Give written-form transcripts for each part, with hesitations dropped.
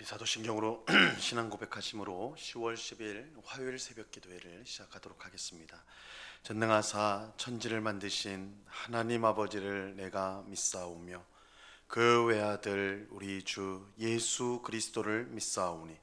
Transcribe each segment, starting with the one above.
사도신경으로 신앙 고백하심으로 10월 10일 화요일 새벽 기도회를 시작하도록 하겠습니다. 전능하사 천지를 만드신 하나님 아버지를 내가 믿사오며 그 외아들 우리 주 예수 그리스도를 믿사오니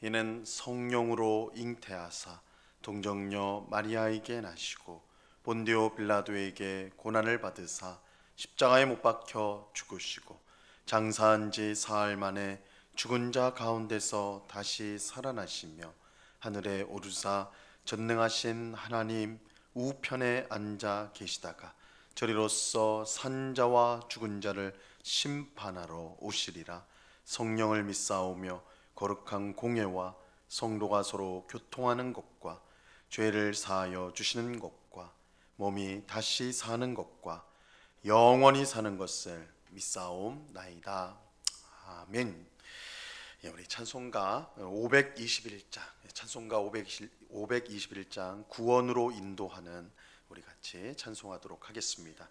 이는 성령으로 잉태하사 동정녀 마리아에게 나시고 본디오 빌라도에게 고난을 받으사 십자가에 못 박혀 죽으시고 장사한 지 사흘 만에 죽은 자 가운데서 다시 살아나시며 하늘에 오르사 전능하신 하나님 우편에 앉아 계시다가 저리로서 산 자와 죽은 자를 심판하러 오시리라. 성령을 믿사오며 거룩한 공예와 성도가 서로 교통하는 것과 죄를 사하여 주시는 것과 몸이 다시 사는 것과 영원히 사는 것을 믿사옵나이다. 아멘. 우리 찬송가 521장, 찬송가 521장 구원으로 인도하는 우리 같이 찬송하도록 하겠습니다.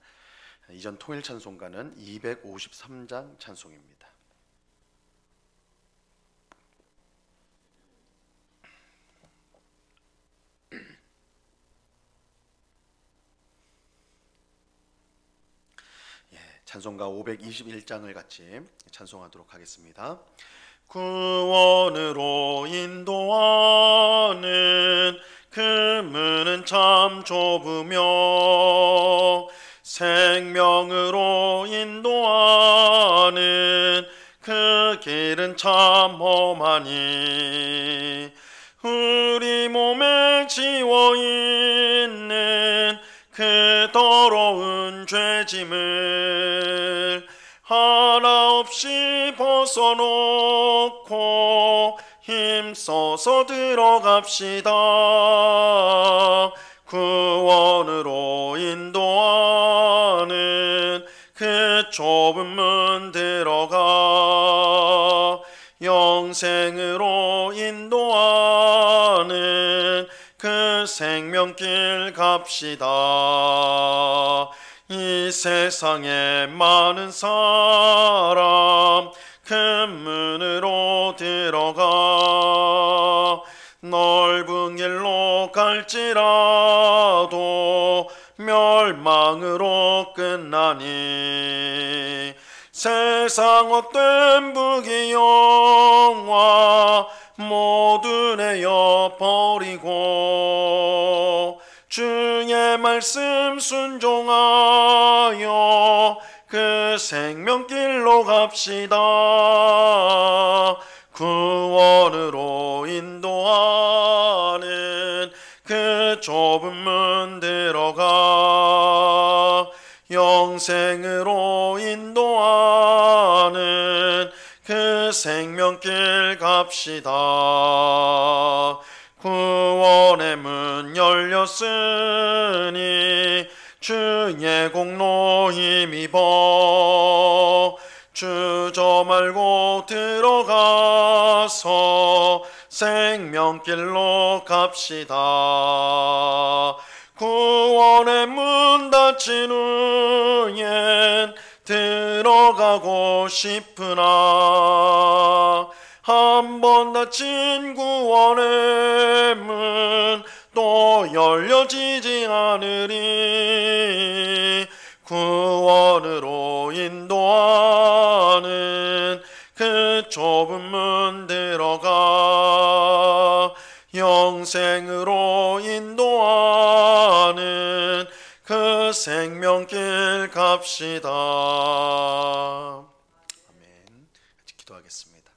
이전 통일 찬송가는 253장 찬송입니다. 찬송가 521장을 같이 찬송하도록 하겠습니다. 구원으로 인도하는 그 문은 참 좁으며 생명으로 인도하는 그 길은 참 험하니 우리 몸에 지워있는 그 더러운 죄짐을 하나 없이 벗어놓고 힘써서 들어갑시다. 구원으로 인도하는 그 좁은 문 들어가 영생으로 인도하는 그 생명길 갑시다. 이 세상에 많은 사람 그 문으로 들어가 넓은 길로 갈지라도 멸망으로 끝나니 세상 헛된 부귀영화 모두 내어 버리고 주의 말씀 순종하여 그 생명길로 갑시다. 구원으로 인도하는 그 좁은 문 들어가 영생으로 인도하는 그 생명길 갑시다. 구원의 문 열렸으니 주의 공로 힘입어 주저 말고 들어가서 생명길로 갑시다. 구원의 문 닫힌 후엔 들어가고 싶으나 한 번 닫힌 구원의 문 또 열려지지 않으리. 구원으로 인도하는 그 좁은 문 들어가 영생으로 인도하는 그 생명길 갑시다. 아멘. 같이 기도하겠습니다.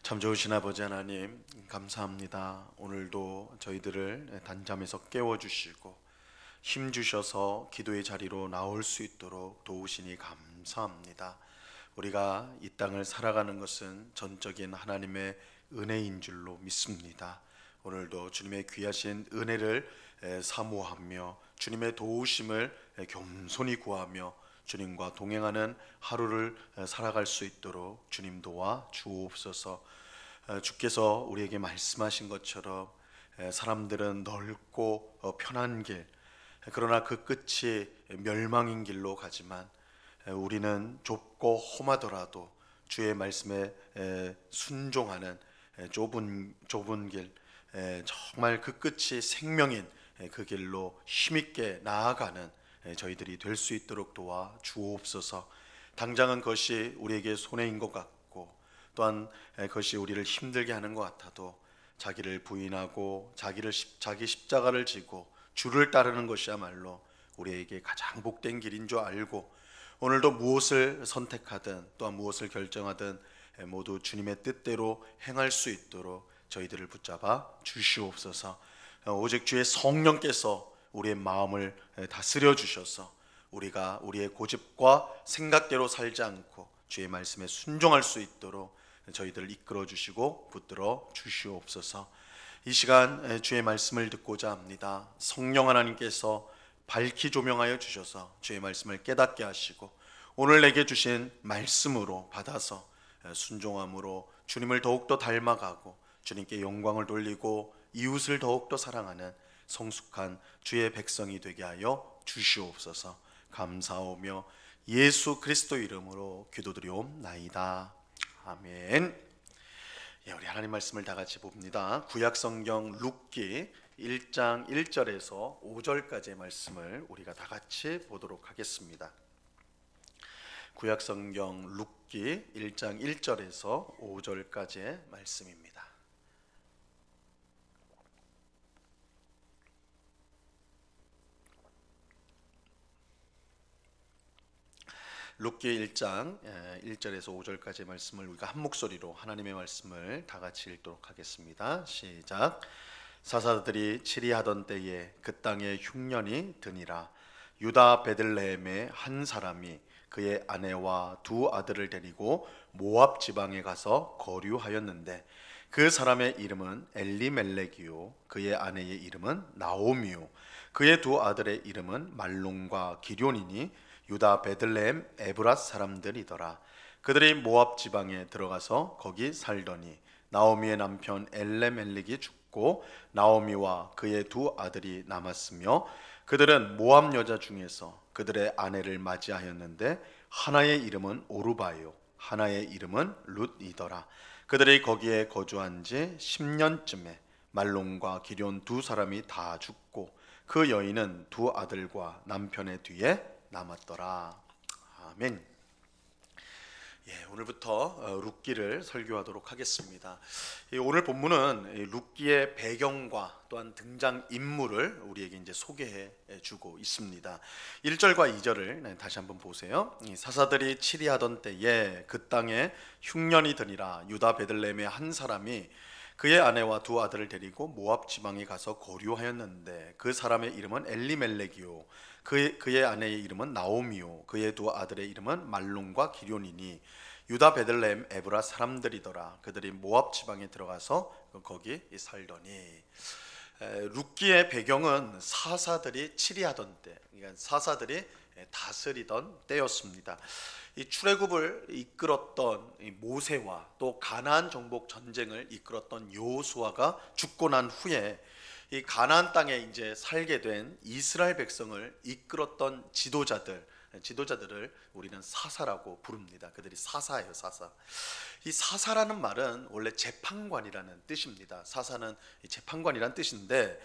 참 좋으신 아버지 하나님, 감사합니다. 오늘도 저희들을 단잠에서 깨워주시고 힘주셔서 기도의 자리로 나올 수 있도록 도우시니 감사합니다. 우리가 이 땅을 살아가는 것은 전적인 하나님의 은혜인 줄로 믿습니다. 오늘도 주님의 귀하신 은혜를 사모하며 주님의 도우심을 겸손히 구하며 주님과 동행하는 하루를 살아갈 수 있도록 주님 도와 주옵소서. 주께서 우리에게 말씀하신 것처럼 사람들은 넓고 편한 길, 그러나 그 끝이 멸망인 길로 가지만 우리는 좁고 험하더라도 주의 말씀에 순종하는 좁은 길, 정말 그 끝이 생명인 그 길로 힘있게 나아가는 저희들이 될 수 있도록 도와 주옵소서. 당장은 그것이 우리에게 손해인 것 같고 또한 그것이 우리를 힘들게 하는 것 같아도 자기를 부인하고 자기 십자가를 지고 주를 따르는 것이야말로 우리에게 가장 복된 길인 줄 알고 오늘도 무엇을 선택하든 또한 무엇을 결정하든 모두 주님의 뜻대로 행할 수 있도록 저희들을 붙잡아 주시옵소서. 오직 주의 성령께서 우리의 마음을 다스려 주셔서 우리가 우리의 고집과 생각대로 살지 않고 주의 말씀에 순종할 수 있도록 저희들을 이끌어 주시고 붙들어 주시옵소서. 이 시간 주의 말씀을 듣고자 합니다. 성령 하나님께서 밝히 조명하여 주셔서 주의 말씀을 깨닫게 하시고 오늘 내게 주신 말씀으로 받아서 순종함으로 주님을 더욱더 닮아가고 주님께 영광을 돌리고 이웃을 더욱더 사랑하는 성숙한 주의 백성이 되게 하여 주시옵소서. 감사하며 예수 그리스도 이름으로 기도드리옵나이다. 아멘. 우리 하나님 말씀을 다 같이 봅니다. 구약성경 룻기 1장 1절에서 5절까지의 말씀을 우리가 다 같이 보도록 하겠습니다. 구약성경 룻기 1장 1절에서 5절까지의 말씀입니다. 룻기 1장 1절에서 5절까지의 말씀을 우리가 한 목소리로 하나님의 말씀을 다 같이 읽도록 하겠습니다. 시작. 사사들이 치리하던 때에 그 땅에 흉년이 드니라. 유다 베들레헴의 한 사람이 그의 아내와 두 아들을 데리고 모압 지방에 가서 거류하였는데 그 사람의 이름은 엘리멜렉이요 그의 아내의 이름은 나오미요 그의 두 아들의 이름은 말론과 기럯이니 유다 베들레헴 에브랏 사람들이더라. 그들이 모압 지방에 들어가서 거기 살더니 나오미의 남편 엘레멜렉이 죽고 나오미와 그의 두 아들이 남았으며 그들은 모압 여자 중에서 그들의 아내를 맞이하였는데 하나의 이름은 오르바요 하나의 이름은 룻이더라. 그들이 거기에 거주한 지 10년쯤에 말론과 기럯 두 사람이 다 죽고 그 여인은 두 아들과 남편의 뒤에 남았더라. 아멘. 오늘부터 룻기를 설교하도록 하겠습니다. 오늘 본문은 룻기의 배경과 또한 등장 인물을 우리에게 이제 소개해 주고 있습니다. 1절과 2절을 다시 한번 보세요. 사사들이 치리하던 때에 그 땅에 흉년이 드니라. 유다 베들레헴의 한 사람이 그의 아내와 두 아들을 데리고 모압 지방에 가서 거류하였는데 그 사람의 이름은 엘리멜렉이요 그의 아내의 이름은 나오미요 그의 두 아들의 이름은 말론과 기럯이니 유다 베들레헴 에브라 사람들이더라. 그들이 모압 지방에 들어가서 거기 살더니. 룻기의 배경은 사사들이 치리하던 때, 그러니까 사사들이 다스리던 때였습니다. 이 출애굽을 이끌었던 모세와 또 가나안 정복 전쟁을 이끌었던 여호수아가 죽고 난 후에 이 가나안 땅에 이제 살게 된 이스라엘 백성을 이끌었던 지도자들을 우리는 사사라고 부릅니다. 그들이 사사예요, 사사. 이 사사라는 말은 원래 재판관이라는 뜻입니다. 사사는 재판관이라는 뜻인데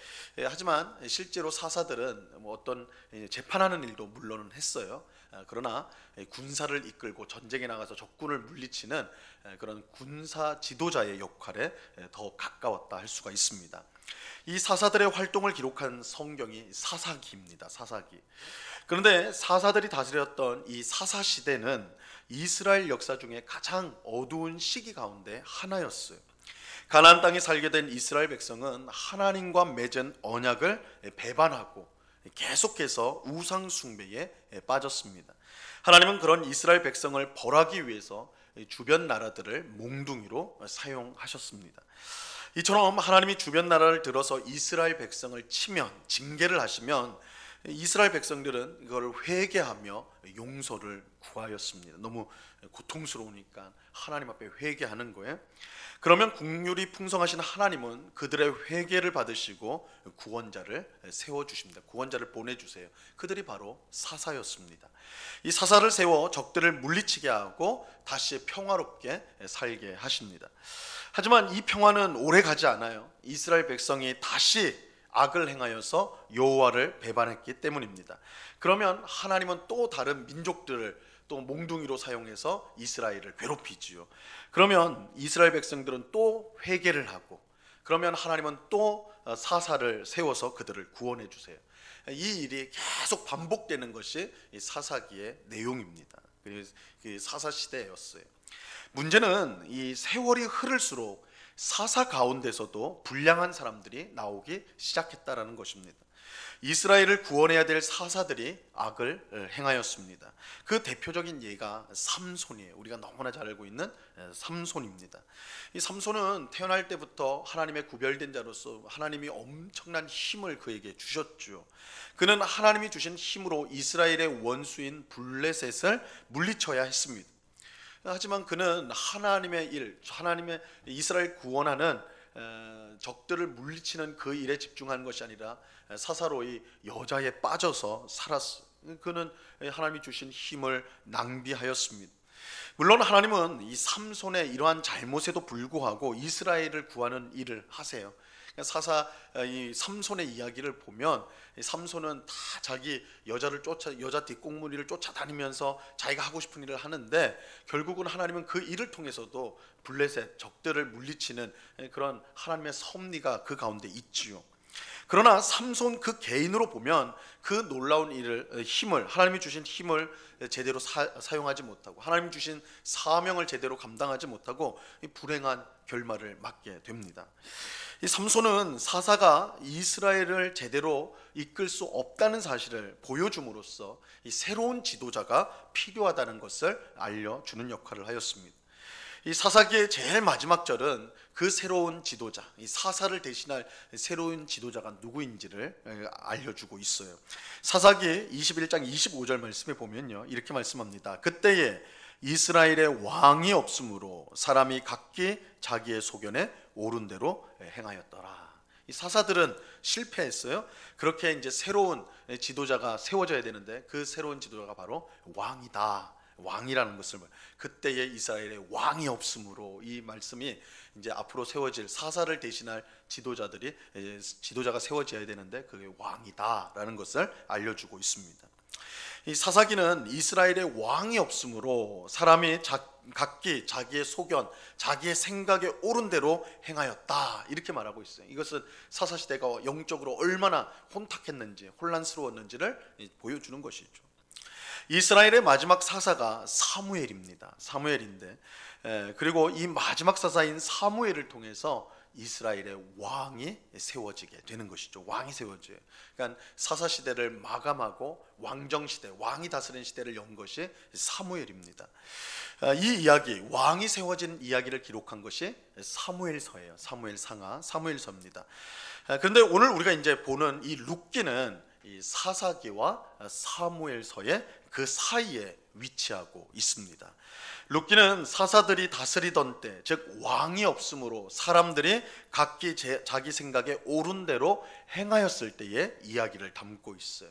하지만 실제로 사사들은 어떤 재판하는 일도 물론은 했어요. 그러나 군사를 이끌고 전쟁에 나가서 적군을 물리치는 그런 군사 지도자의 역할에 더 가까웠다 할 수가 있습니다. 이 사사들의 활동을 기록한 성경이 사사기입니다. 사사기. 그런데 사사들이 다스렸던 이 사사 시대는 이스라엘 역사 중에 가장 어두운 시기 가운데 하나였어요. 가나안 땅에 살게 된 이스라엘 백성은 하나님과 맺은 언약을 배반하고 계속해서 우상 숭배에 빠졌습니다. 하나님은 그런 이스라엘 백성을 벌하기 위해서 주변 나라들을 몽둥이로 사용하셨습니다. 이처럼 하나님이 주변 나라를 들어서 이스라엘 백성을 치면, 징계를 하시면 이스라엘 백성들은 이걸 회개하며 용서를 구하였습니다. 너무 고통스러우니까 하나님 앞에 회개하는 거예요. 그러면 국률이 풍성하신 하나님은 그들의 회개를 받으시고 구원자를 세워주십니다. 구원자를 보내주세요. 그들이 바로 사사였습니다. 이 사사를 세워 적들을 물리치게 하고 다시 평화롭게 살게 하십니다. 하지만 이 평화는 오래 가지 않아요. 이스라엘 백성이 다시 악을 행하여서 여호와를 배반했기 때문입니다. 그러면 하나님은 또 다른 민족들을 또 몽둥이로 사용해서 이스라엘을 괴롭히지요. 그러면 이스라엘 백성들은 또 회개를 하고, 그러면 하나님은 또 사사를 세워서 그들을 구원해 주세요. 이 일이 계속 반복되는 것이 이 사사기의 내용입니다. 그 사사 시대였어요. 문제는 이 세월이 흐를수록 사사 가운데서도 불량한 사람들이 나오기 시작했다라는 것입니다. 이스라엘을 구원해야 될 사사들이 악을 행하였습니다. 그 대표적인 예가 삼손이에요. 우리가 너무나 잘 알고 있는 삼손입니다. 이 삼손은 태어날 때부터 하나님의 구별된 자로서 하나님이 엄청난 힘을 그에게 주셨죠. 그는 하나님이 주신 힘으로 이스라엘의 원수인 블레셋을 물리쳐야 했습니다. 하지만 그는 하나님의 일, 하나님의 이스라엘 구원하는 적들을 물리치는 그 일에 집중한 것이 아니라 사사로이 여자에 빠져서 살았어요. 그는 하나님이 주신 힘을 낭비하였습니다. 물론 하나님은 이 삼손의 이러한 잘못에도 불구하고 이스라엘을 구하는 일을 하세요. 사사 이 삼손의 이야기를 보면 삼손은 다 자기 여자 뒷공무니를 쫓아다니면서 자기가 하고 싶은 일을 하는데, 결국은 하나님은 그 일을 통해서도 블레셋 적들을 물리치는 그런 하나님의 섭리가 그 가운데 있지요. 그러나 삼손 그 개인으로 보면 그 놀라운 힘을, 하나님이 주신 힘을 제대로 사용하지 못하고 하나님이 주신 사명을 제대로 감당하지 못하고 불행한 결말을 맞게 됩니다. 이 삼손은 사사가 이스라엘을 제대로 이끌 수 없다는 사실을 보여줌으로써 이 새로운 지도자가 필요하다는 것을 알려주는 역할을 하였습니다. 이 사사기의 제일 마지막 절은 그 새로운 지도자, 이 사사를 대신할 새로운 지도자가 누구인지를 알려주고 있어요. 사사기 21장 25절 말씀에 보면요, 이렇게 말씀합니다. 그때에 이스라엘의 왕이 없으므로 사람이 각기 자기의 소견에 옳은 대로 행하였더라. 이 사사들은 실패했어요. 그렇게 이제 새로운 지도자가 세워져야 되는데 그 새로운 지도자가 바로 왕이다. 왕이라는 것을, 그때에 이스라엘의 왕이 없으므로, 이 말씀이 이제 앞으로 세워질 사사를 대신할 지도자가 세워져야 되는데 그게 왕이다라는 것을 알려주고 있습니다. 이 사사기는 이스라엘의 왕이 없으므로 사람이 각기 자기의 소견, 자기의 생각에 옳은 대로 행하였다, 이렇게 말하고 있어요. 이것은 사사시대가 영적으로 얼마나 혼탁했는지, 혼란스러웠는지를 보여주는 것이죠. 이스라엘의 마지막 사사가 사무엘입니다. 사무엘인데, 그리고 이 마지막 사사인 사무엘을 통해서 이스라엘의 왕이 세워지게 되는 것이죠. 왕이 세워져요. 그러니까 사사 시대를 마감하고 왕정 시대, 왕이 다스리는 시대를 연 것이 사무엘입니다. 이 이야기, 왕이 세워진 이야기를 기록한 것이 사무엘서예요. 사무엘상하, 사무엘서입니다. 그런데 오늘 우리가 이제 보는 이 룻기는 이 사사기와 사무엘서의 그 사이에 위치하고 있습니다. 룻기는 사사들이 다스리던 때, 즉 왕이 없으므로 사람들이 각기 자기 생각에 옳은 대로 행하였을 때의 이야기를 담고 있어요.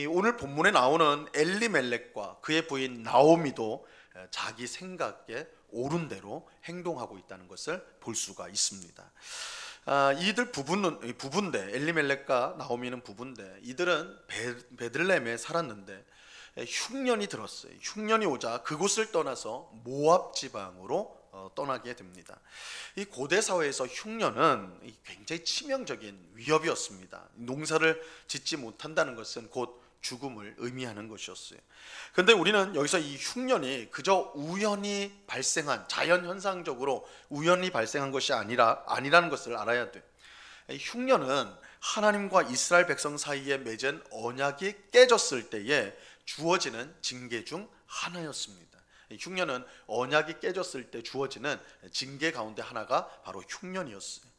오늘 본문에 나오는 엘리멜렉과 그의 부인 나오미도 자기 생각에 옳은 대로 행동하고 있다는 것을 볼 수가 있습니다. 이들 부부인데, 엘리멜렉과 나오미는 부부인데, 이들은 베들레헴에 살았는데 흉년이 들었어요. 흉년이 오자 그곳을 떠나서 모압 지방으로 떠나게 됩니다. 이 고대 사회에서 흉년은 굉장히 치명적인 위협이었습니다. 농사를 짓지 못한다는 것은 곧 죽음을 의미하는 것이었어요. 그런데 우리는 여기서 이 흉년이 그저 우연히 발생한, 자연현상적으로 우연히 발생한 것이 아니라는 것을 알아야 돼요. 흉년은 하나님과 이스라엘 백성 사이에 맺은 언약이 깨졌을 때에 주어지는 징계 중 하나였습니다. 흉년은 언약이 깨졌을 때 주어지는 징계 가운데 하나가 바로 흉년이었어요.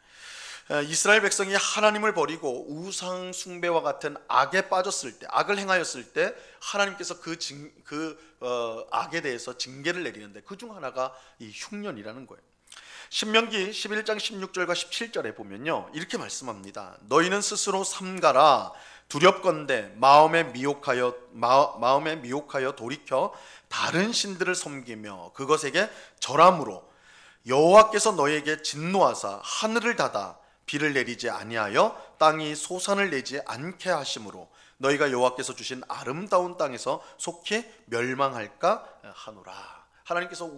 이스라엘 백성이 하나님을 버리고 우상 숭배와 같은 악에 빠졌을 때, 악을 행하였을 때 하나님께서 그 악에 대해서 징계를 내리는데 그 중 하나가 이 흉년이라는 거예요. 신명기 11장 16절과 17절에 보면요, 이렇게 말씀합니다. 너희는 스스로 삼가라. 두렵건대 마음에 미혹하여 돌이켜 다른 신들을 섬기며 그것에게 절함으로 여호와께서 너희에게 진노하사 하늘을 닫아 비를 내리지 아니하여 땅이 소산을 내지 않게 하심으로 너희가 여호와께서 주신 아름다운 땅에서 속히 멸망할까 하노라. 하나님께서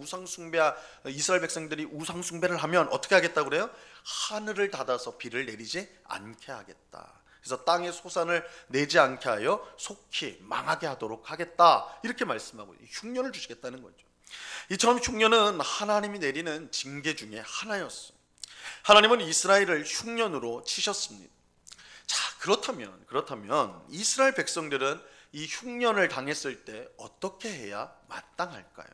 이스라엘 백성들이 우상 숭배를 하면 어떻게 하겠다고 그래요? 하늘을 닫아서 비를 내리지 않게 하겠다. 그래서 땅에 소산을 내지 않게 하여 속히 망하게 하도록 하겠다, 이렇게 말씀하고 흉년을 주시겠다는 거죠. 이처럼 흉년은 하나님이 내리는 징계 중에 하나였어요. 하나님은 이스라엘을 흉년으로 치셨습니다. 자, 그렇다면 이스라엘 백성들은 이 흉년을 당했을 때 어떻게 해야 마땅할까요?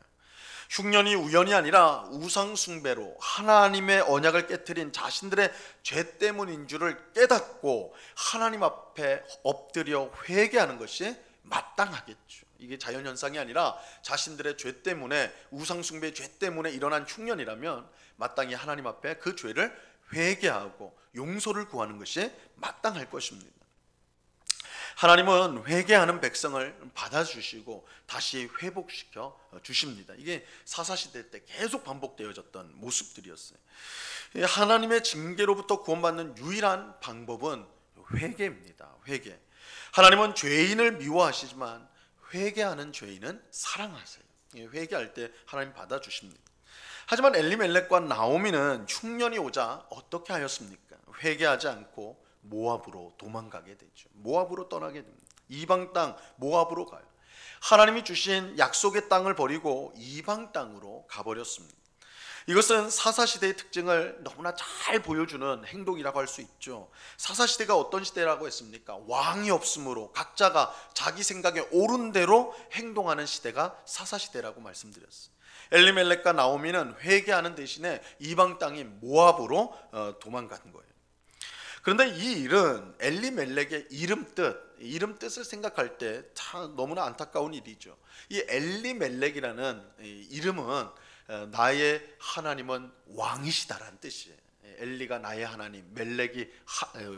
흉년이 우연이 아니라 우상 숭배로 하나님의 언약을 깨트린 자신들의 죄 때문인 줄을 깨닫고 하나님 앞에 엎드려 회개하는 것이 마땅하겠죠. 이게 자연현상이 아니라 자신들의 죄 때문에, 우상 숭배의 죄 때문에 일어난 흉년이라면 마땅히 하나님 앞에 그 죄를 회개하고 용서를 구하는 것이 마땅할 것입니다. 하나님은 회개하는 백성을 받아주시고 다시 회복시켜 주십니다. 이게 사사시대 때 계속 반복되어졌던 모습들이었어요. 하나님의 징계로부터 구원받는 유일한 방법은 회개입니다. 회개. 하나님은 죄인을 미워하시지만 회개하는 죄인은 사랑하세요. 회개할 때 하나님 받아주십니다. 하지만 엘리멜렉과 나오미는 흉년이 오자 어떻게 하였습니까? 회개하지 않고 모압으로 도망가게 되죠. 모압으로 떠나게 됩니다. 이방 땅 모압으로 가요. 하나님이 주신 약속의 땅을 버리고 이방 땅으로 가버렸습니다. 이것은 사사시대의 특징을 너무나 잘 보여주는 행동이라고 할 수 있죠. 사사시대가 어떤 시대라고 했습니까? 왕이 없으므로 각자가 자기 생각에 옳은 대로 행동하는 시대가 사사시대라고 말씀드렸어요. 엘리멜렉과 나오미는 회개하는 대신에 이방 땅인 모압으로 도망간 거예요. 그런데 이 일은 엘리멜렉의 이름 뜻을 생각할 때 참 너무나 안타까운 일이죠. 이 엘리멜렉이라는 이름은 나의 하나님은 왕이시다라는 뜻이에요. 엘리가 나의 하나님, 멜렉이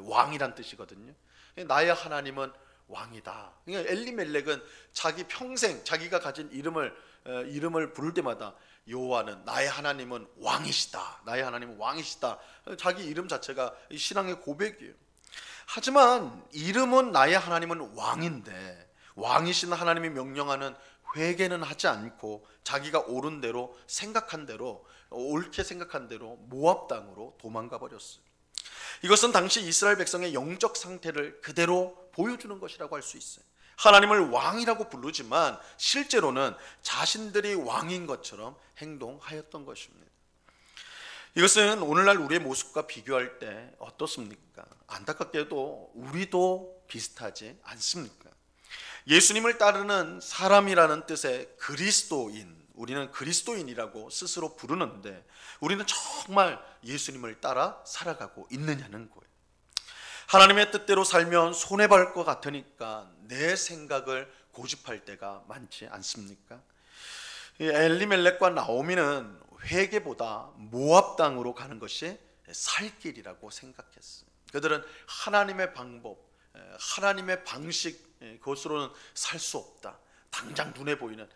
왕이란 뜻이거든요. 나의 하나님은 왕이다. 그러니까 엘리멜렉은 자기 평생 자기가 가진 이름을 부를 때마다 여호와는 나의 하나님은 왕이시다. 나의 하나님은 왕이시다. 자기 이름 자체가 신앙의 고백이에요. 하지만 이름은 나의 하나님은 왕인데 왕이신 하나님이 명령하는 회개는 하지 않고 자기가 옳은 대로 생각한 대로, 옳게 생각한 대로 모압 땅으로 도망가 버렸어요. 이것은 당시 이스라엘 백성의 영적 상태를 그대로 보여주는 것이라고 할 수 있어요. 하나님을 왕이라고 부르지만 실제로는 자신들이 왕인 것처럼 행동하였던 것입니다. 이것은 오늘날 우리의 모습과 비교할 때 어떻습니까? 안타깝게도 우리도 비슷하지 않습니까? 예수님을 따르는 사람이라는 뜻의 그리스도인, 우리는 그리스도인이라고 스스로 부르는데 우리는 정말 예수님을 따라 살아가고 있느냐는 거예요. 하나님의 뜻대로 살면 손해볼 것 같으니까 내 생각을 고집할 때가 많지 않습니까? 엘리멜렉과 나오미는 회개보다 모압 땅으로 가는 것이 살 길이라고 생각했어요. 그들은 하나님의 방법, 하나님의 방식, 그것으로는 살 수 없다. 당장 눈에 보이는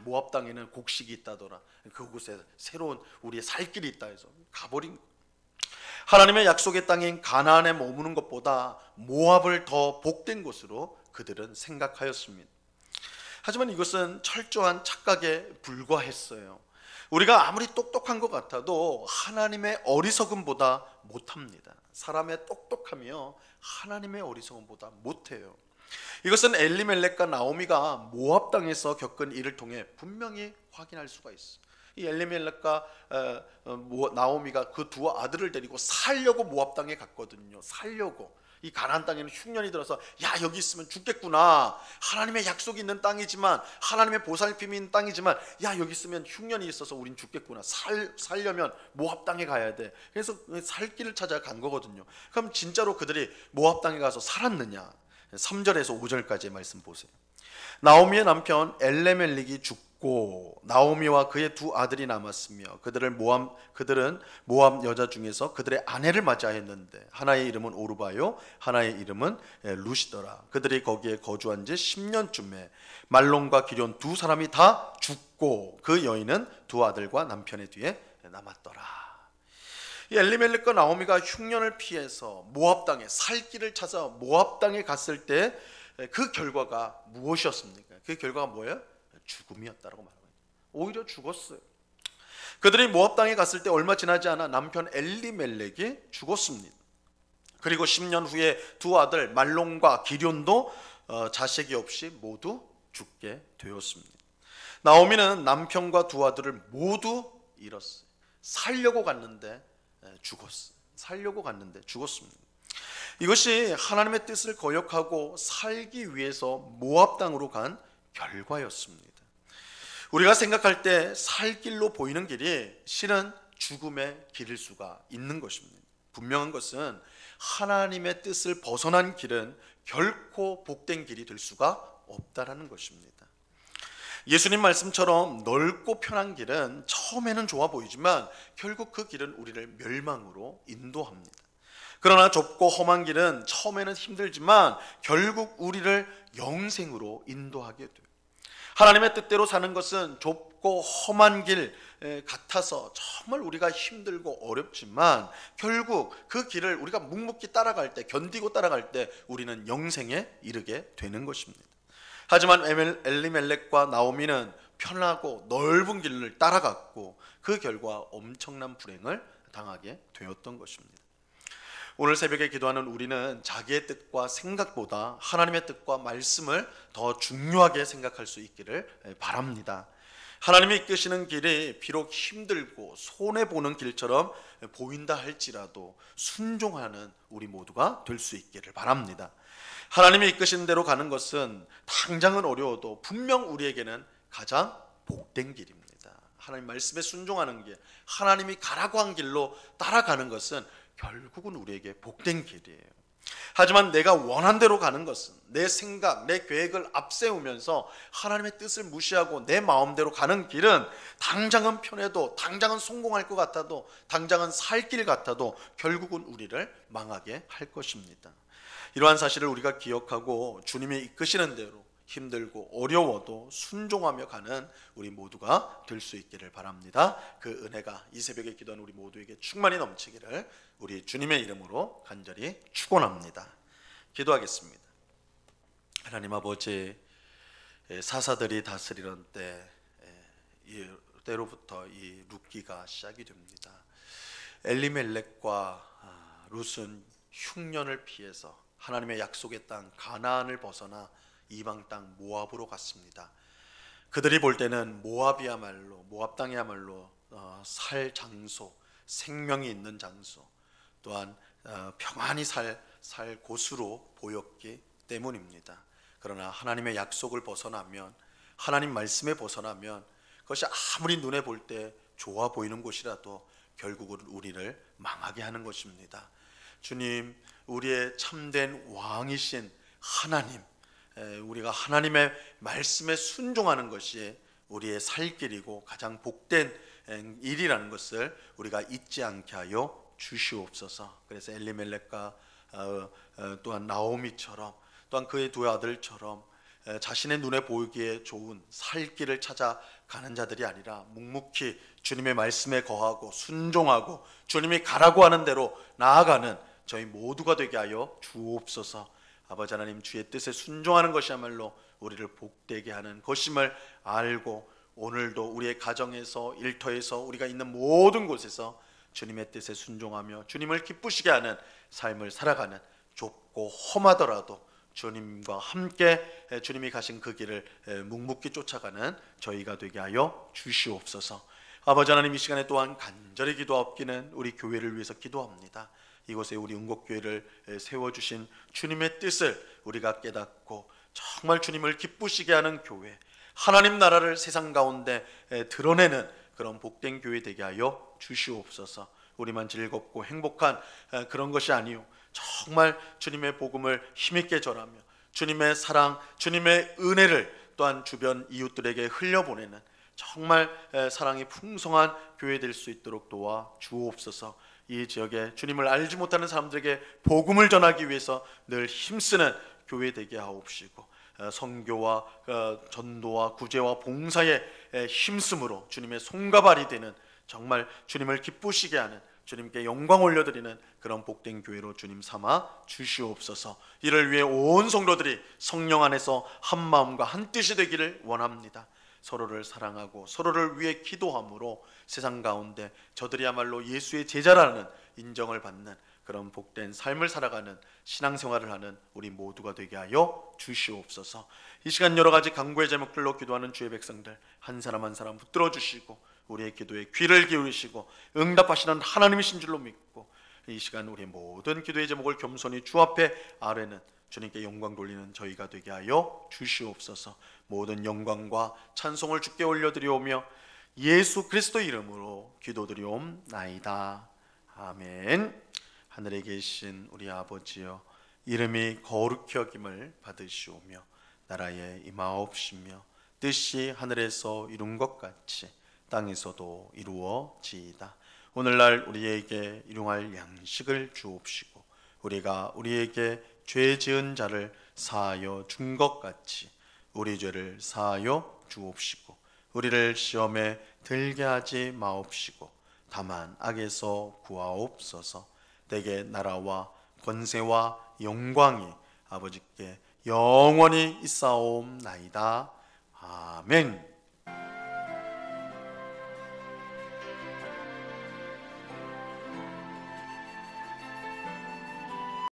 모압 땅에는 곡식이 있다더라. 그곳에 새로운 우리의 살 길이 있다 해서 가버린 거예요. 하나님의 약속의 땅인 가나안에 머무는 것보다 모압을 더 복된 곳으로 그들은 생각하였습니다. 하지만 이것은 철저한 착각에 불과했어요. 우리가 아무리 똑똑한 것 같아도 하나님의 어리석음보다 못합니다. 사람의 똑똑하며 하나님의 어리석음보다 못해요. 이것은 엘리멜렉과 나오미가 모압 땅에서 겪은 일을 통해 분명히 확인할 수가 있어요. 이 엘리멜렉과 나오미가 그 두 아들을 데리고 살려고 모압 땅에 갔거든요. 살려고. 이 가나안 땅에는 흉년이 들어서 야 여기 있으면 죽겠구나, 하나님의 약속이 있는 땅이지만, 하나님의 보살핌이 있는 땅이지만, 야 여기 있으면 흉년이 있어서 우린 죽겠구나, 살려면 모압 땅에 가야 돼. 그래서 살 길을 찾아 간 거거든요. 그럼 진짜로 그들이 모압 땅에 가서 살았느냐? 3절에서 5절까지의 말씀 보세요. 나오미의 남편 엘레멜릭이 죽고 나오미와 그의 두 아들이 남았으며 그들은 모압 여자 중에서 그들의 아내를 맞이하였는데 하나의 이름은 오르바요 하나의 이름은 루시더라. 그들이 거기에 거주한 지 10년쯤에 말론과 기럨 두 사람이 다 죽고 그 여인은 두 아들과 남편의 뒤에 남았더라. 이 엘리멜렉과 나오미가 흉년을 피해서 모압 땅에 살 길을 찾아 모압 땅에 갔을 때 그 결과가 무엇이었습니까? 그 결과가 뭐예요? 죽음이었다라고 말합니다. 오히려 죽었어요. 그들이 모압 땅에 갔을 때 얼마 지나지 않아 남편 엘리멜렉이 죽었습니다. 그리고 10년 후에 두 아들 말론과 기럨도 자식이 없이 모두 죽게 되었습니다. 나오미는 남편과 두 아들을 모두 잃었어요. 살려고 갔는데 죽었습니다. 이것이 하나님의 뜻을 거역하고 살기 위해서 모압 땅으로 간 결과였습니다. 우리가 생각할 때 살 길로 보이는 길이 실은 죽음의 길일 수가 있는 것입니다. 분명한 것은 하나님의 뜻을 벗어난 길은 결코 복된 길이 될 수가 없다라는 것입니다. 예수님 말씀처럼 넓고 편한 길은 처음에는 좋아 보이지만 결국 그 길은 우리를 멸망으로 인도합니다. 그러나 좁고 험한 길은 처음에는 힘들지만 결국 우리를 영생으로 인도하게 돼요. 하나님의 뜻대로 사는 것은 좁고 험한 길 같아서 정말 우리가 힘들고 어렵지만 결국 그 길을 우리가 묵묵히 따라갈 때, 견디고 따라갈 때 우리는 영생에 이르게 되는 것입니다. 하지만 엘리멜렉과 나오미는 편하고 넓은 길을 따라갔고 그 결과 엄청난 불행을 당하게 되었던 것입니다. 오늘 새벽에 기도하는 우리는 자기의 뜻과 생각보다 하나님의 뜻과 말씀을 더 중요하게 생각할 수 있기를 바랍니다. 하나님이 이끄시는 길이 비록 힘들고 손해보는 길처럼 보인다 할지라도 순종하는 우리 모두가 될 수 있기를 바랍니다. 하나님이 이끄신 대로 가는 것은 당장은 어려워도 분명 우리에게는 가장 복된 길입니다. 하나님 말씀에 순종하는 길, 하나님이 가라고 한 길로 따라가는 것은 결국은 우리에게 복된 길이에요. 하지만 내가 원한 대로 가는 것은 내 생각, 내 계획을 앞세우면서 하나님의 뜻을 무시하고 내 마음대로 가는 길은 당장은 편해도, 당장은 성공할 것 같아도, 당장은 살 길 같아도 결국은 우리를 망하게 할 것입니다. 이러한 사실을 우리가 기억하고 주님이 이끄시는 대로 힘들고 어려워도 순종하며 가는 우리 모두가 될 수 있기를 바랍니다. 그 은혜가 이 새벽에 기도하는 우리 모두에게 충만히 넘치기를 우리 주님의 이름으로 간절히 축원합니다. 기도하겠습니다. 하나님 아버지, 사사들이 다스리던 때로부터 이 룻기가 시작이 됩니다. 엘리멜렉과 룻은 흉년을 피해서 하나님의 약속의 땅 가나안을 벗어나 이방 땅 모압으로 갔습니다. 그들이 볼 때는 모압 땅이야말로 살 장소, 생명이 있는 장소, 또한 평안히 살 곳으로 보였기 때문입니다. 그러나 하나님의 약속을 벗어나면, 하나님 말씀에 벗어나면 그것이 아무리 눈에 볼 때 좋아 보이는 곳이라도 결국은 우리를 망하게 하는 것입니다. 주님, 우리의 참된 왕이신 하나님, 우리가 하나님의 말씀에 순종하는 것이 우리의 살 길이고 가장 복된 일이라는 것을 우리가 잊지 않게 하여 주시옵소서. 그래서 엘리멜렉과 또한 나오미처럼, 또한 그의 두 아들처럼 자신의 눈에 보이기에 좋은 살 길을 찾아가는 자들이 아니라 묵묵히 주님의 말씀에 거하고 순종하고 주님이 가라고 하는 대로 나아가는 저희 모두가 되게 하여 주옵소서. 아버지 하나님, 주의 뜻에 순종하는 것이야말로 우리를 복되게 하는 것임을 알고 오늘도 우리의 가정에서, 일터에서, 우리가 있는 모든 곳에서 주님의 뜻에 순종하며 주님을 기쁘시게 하는 삶을 살아가는, 좁고 험하더라도 주님과 함께 주님이 가신 그 길을 묵묵히 쫓아가는 저희가 되게 하여 주시옵소서. 아버지 하나님, 이 시간에 또한 간절히 기도하옵기는 우리 교회를 위해서 기도합니다. 이곳에 우리 은곡교회를 세워주신 주님의 뜻을 우리가 깨닫고 정말 주님을 기쁘시게 하는 교회, 하나님 나라를 세상 가운데 드러내는 그런 복된 교회 되게 하여 주시옵소서. 우리만 즐겁고 행복한 그런 것이 아니요, 정말 주님의 복음을 힘있게 전하며 주님의 사랑, 주님의 은혜를 또한 주변 이웃들에게 흘려보내는 정말 사랑이 풍성한 교회 될 수 있도록 도와 주옵소서. 이 지역에 주님을 알지 못하는 사람들에게 복음을 전하기 위해서 늘 힘쓰는 교회 되게 하옵시고, 선교와 전도와 구제와 봉사에 힘쓰므로 주님의 손과 발이 되는, 정말 주님을 기쁘시게 하는, 주님께 영광 올려드리는 그런 복된 교회로 주님 삼아 주시옵소서. 이를 위해 온 성도들이 성령 안에서 한 마음과 한 뜻이 되기를 원합니다. 서로를 사랑하고 서로를 위해 기도함으로 세상 가운데 저들이야말로 예수의 제자라는 인정을 받는 그런 복된 삶을 살아가는 신앙생활을 하는 우리 모두가 되게 하여 주시옵소서. 이 시간 여러 가지 간구의 제목들로 기도하는 주의 백성들 한 사람 한 사람 붙들어 주시고 우리의 기도에 귀를 기울이시고 응답하시는 하나님이신 줄로 믿고, 이 시간 우리의 모든 기도의 제목을 겸손히 주 앞에 아뢰는 주님께 영광 돌리는 저희가 되게 하여 주시옵소서. 모든 영광과 찬송을 주께 올려드리오며 예수 그리스도 이름으로 기도드리옵나이다. 아멘. 하늘에 계신 우리 아버지여, 이름이 거룩히 여김을 받으시오며 나라에 임하옵시며 뜻이 하늘에서 이룬 것 같이 땅에서도 이루어지이다. 오늘날 우리에게 일용할 양식을 주옵시고 우리가 우리에게 죄 지은 자를 사하여 준 것 같이 우리 죄를 사하여 주옵시고 우리를 시험에 들게 하지 마옵시고 다만 악에서 구하옵소서. 내게 나라와 권세와 영광이 아버지께 영원히 있사옵나이다. 아멘.